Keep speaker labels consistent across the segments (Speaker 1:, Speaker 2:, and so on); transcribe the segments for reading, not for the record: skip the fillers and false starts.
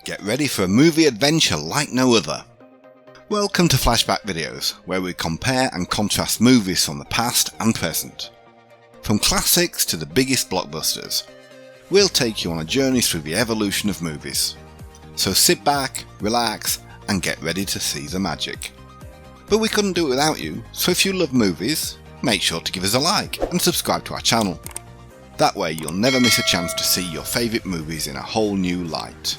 Speaker 1: Get ready for a movie adventure like no other. Welcome to Flashback Videos, where we compare and contrast movies from the past and present. From classics to the biggest blockbusters, we'll take you on a journey through the evolution of movies. So sit back, relax, and get ready to see the magic. But we couldn't do it without you, so if you love movies, make sure to give us a like and subscribe to our channel. That way you'll never miss a chance to see your favourite movies in a whole new light.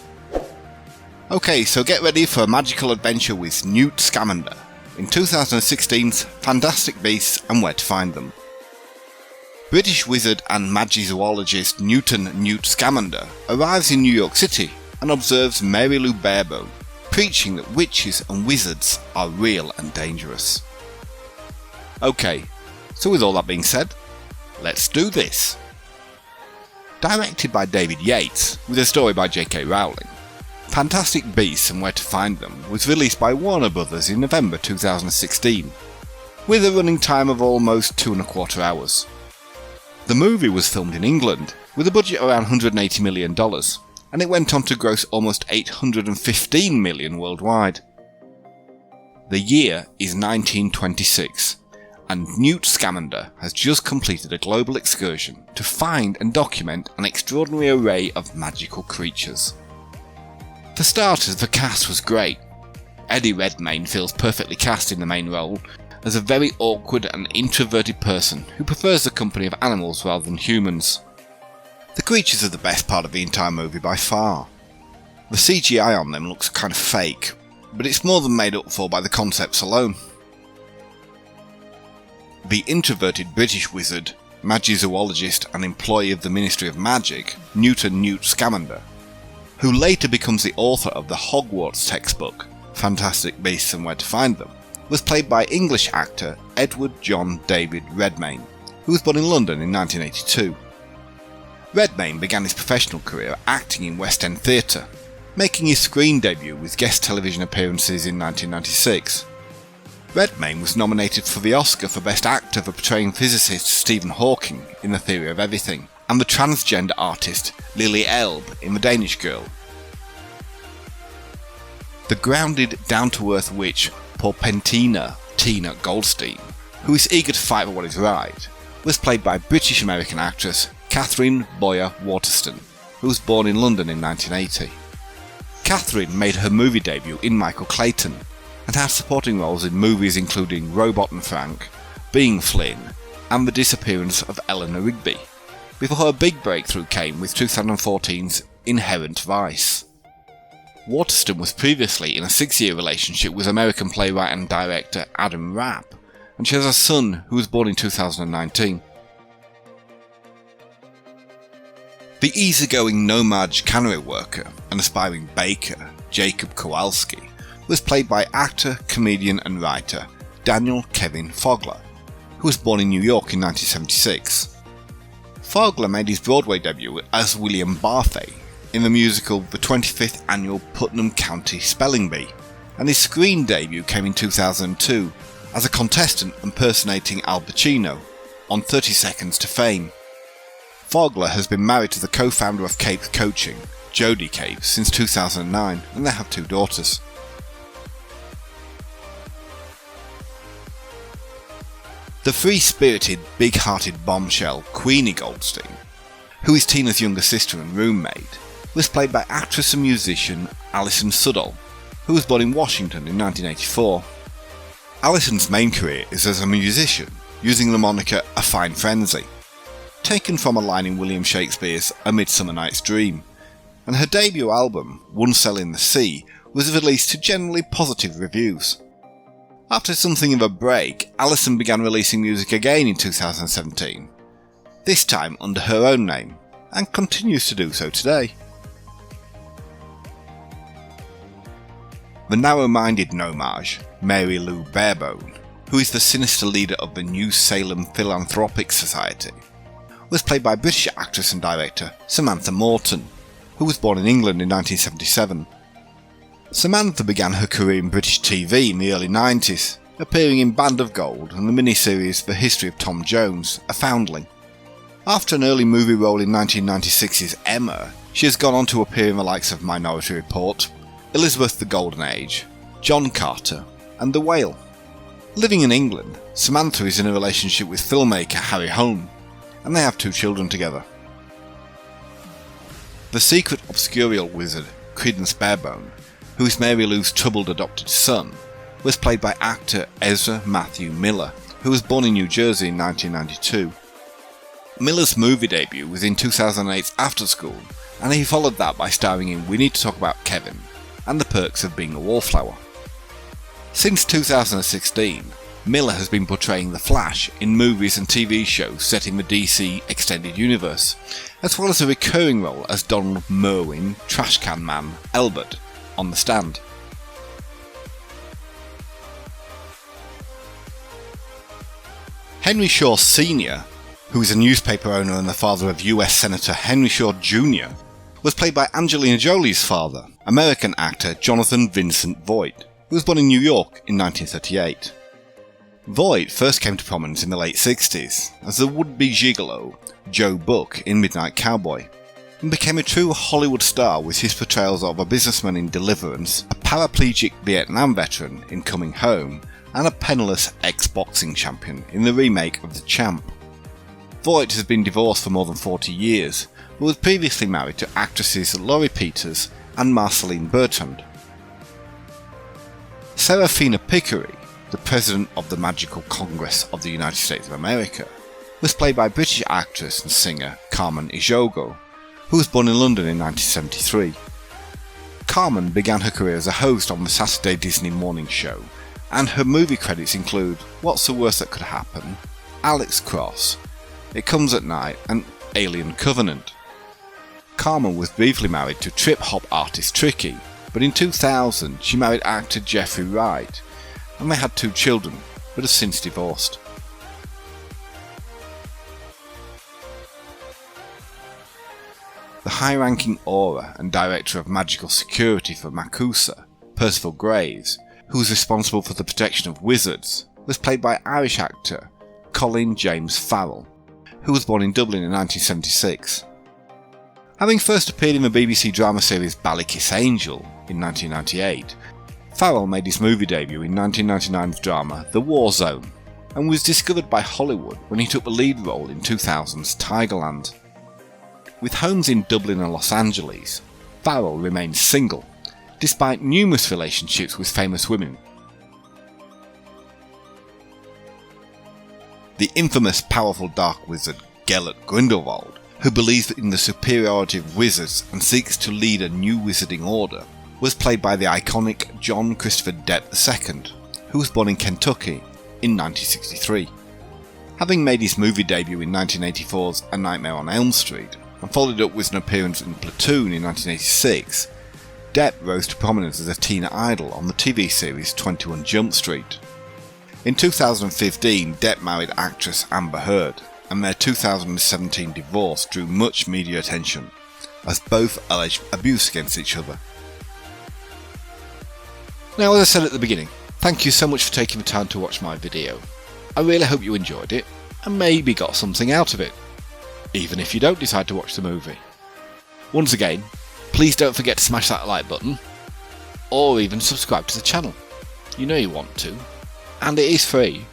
Speaker 1: Okay, so get ready for a magical adventure with Newt Scamander in 2016's Fantastic Beasts and Where to Find Them. British wizard and magizoologist Newt Scamander arrives in New York City and observes Mary Lou Barebone, preaching that witches and wizards are real and dangerous. Okay, so with all that being said, let's do this. Directed by David Yates, with a story by J.K. Rowling, Fantastic Beasts and Where to Find Them was released by Warner Bros. In November 2016, with a running time of almost 2.25 hours. The movie was filmed in England, with a budget around $180 million, and it went on to gross almost $815 million worldwide. The year is 1926, and Newt Scamander has just completed a global excursion to find and document an extraordinary array of magical creatures. For starters, the cast was great. Eddie Redmayne feels perfectly cast in the main role as a very awkward and introverted person who prefers the company of animals rather than humans. The creatures are the best part of the entire movie by far. The CGI on them looks kind of fake, but it's more than made up for by the concepts alone. The introverted British wizard, magizoologist and employee of the Ministry of Magic, Newt Scamander, who later becomes the author of the Hogwarts textbook, Fantastic Beasts and Where to Find Them, was played by English actor Edward John David Redmayne, who was born in London in 1982. Redmayne began his professional career acting in West End theatre, making his screen debut with guest television appearances in 1996. Redmayne was nominated for the Oscar for Best Actor for portraying physicist Stephen Hawking in The Theory of Everything, and the transgender artist Lily Elbe in The Danish Girl. The grounded, down-to-earth witch Porpentina Tina Goldstein, who is eager to fight for what is right, was played by British-American actress Katherine Waterston, who was born in London in 1980. Katherine made her movie debut in Michael Clayton, and has supporting roles in movies including Robot and Frank, Being Flynn, and The Disappearance of Eleanor Rigby, before her big breakthrough came with 2014's Inherent Vice. Waterston was previously in a 6-year relationship with American playwright and director Adam Rapp, and she has a son who was born in 2019. The easygoing No-Maj cannery worker and aspiring baker, Jacob Kowalski, was played by actor, comedian and writer Daniel Kevin Fogler, who was born in New York in 1976. Fogler made his Broadway debut as William Barthé in the musical The 25th Annual Putnam County Spelling Bee, and his screen debut came in 2002 as a contestant impersonating Al Pacino on 30 Seconds to Fame. Fogler has been married to the co-founder of Capes Coaching, Jodie Capes, since 2009, and they have 2 daughters. The free-spirited, big-hearted bombshell Queenie Goldstein, who is Tina's younger sister and roommate, was played by actress and musician Alison Sudol, who was born in Washington in 1984. Alison's main career is as a musician, using the moniker A Fine Frenzy, taken from a line in William Shakespeare's A Midsummer Night's Dream, and her debut album, One Cell in the Sea, was released to generally positive reviews. After something of a break, Alison began releasing music again in 2017, this time under her own name, and continues to do so today. The narrow-minded No-Maj, Mary Lou Barebone, who is the sinister leader of the New Salem Philanthropic Society, was played by British actress and director Samantha Morton, who was born in England in 1977. Samantha began her career in British TV in the early 90s, appearing in Band of Gold and the miniseries The History of Tom Jones, A Foundling. After an early movie role in 1996's Emma, She has gone on to appear in the likes of Minority Report, Elizabeth the Golden Age, John Carter, and The Whale. Living in England, Samantha is in a relationship with filmmaker Harry Home, and they have 2 children together. The secret obscurial wizard Credence Barebone, who is Mary Lou's troubled adopted son, was played by actor Ezra Matthew Miller, who was born in New Jersey in 1992. Miller's movie debut was in 2008's After School, and he followed that by starring in We Need to Talk About Kevin and The Perks of Being a Wallflower. Since 2016, Miller has been portraying The Flash in movies and TV shows set in the DC Extended Universe, as well as a recurring role as Donald Merwin Trashcan Man Elbert on The Stand. Henry Shaw Sr., who is a newspaper owner and the father of US Senator Henry Shaw Jr., was played by Angelina Jolie's father, American actor Jonathan Vincent Voight, who was born in New York in 1938. Voight first came to prominence in the late 60s as the would-be gigolo Joe Buck in Midnight Cowboy, and became a true Hollywood star with his portrayals of a businessman in Deliverance, a paraplegic Vietnam veteran in Coming Home, and a penniless ex-boxing champion in the remake of The Champ. Voight has been divorced for more than 40 years, but was previously married to actresses Laurie Peters and Marceline Bertrand. Serafina Pickery, the president of the Magical Congress of the United States of America, was played by British actress and singer Carmen Ejogo, who was born in London in 1973. Carmen began her career as a host on the Saturday Disney morning show, and her movie credits include What's the Worst That Could Happen, Alex Cross, It Comes at Night, and Alien Covenant. Carmen was briefly married to trip-hop artist Tricky, but in 2000 she married actor Jeffrey Wright, and they had 2 children, but have since divorced. The high-ranking aura and director of magical security for Makusa, Percival Graves, who was responsible for the protection of wizards, was played by Irish actor Colin James Farrell, who was born in Dublin in 1976. Having first appeared in the BBC drama series Ballykiss Angel in 1998, Farrell made his movie debut in 1999's drama The War Zone, and was discovered by Hollywood when he took the lead role in 2000's Tigerland. With homes in Dublin and Los Angeles, Farrell remains single, despite numerous relationships with famous women. The infamous powerful dark wizard Gellert Grindelwald, who believes in the superiority of wizards and seeks to lead a new wizarding order, was played by the iconic John Christopher Depp II, who was born in Kentucky in 1963. Having made his movie debut in 1984's A Nightmare on Elm Street, and followed up with an appearance in Platoon in 1986, Depp rose to prominence as a teen idol on the TV series 21 Jump Street. In 2015, Depp married actress Amber Heard, and their 2017 divorce drew much media attention, as both alleged abuse against each other. Now, as I said at the beginning, thank you so much for taking the time to watch my video. I really hope you enjoyed it, and maybe got something out of it, even if you don't decide to watch the movie. Once again, please don't forget to smash that like button, or even subscribe to the channel. You know you want to, and it is free.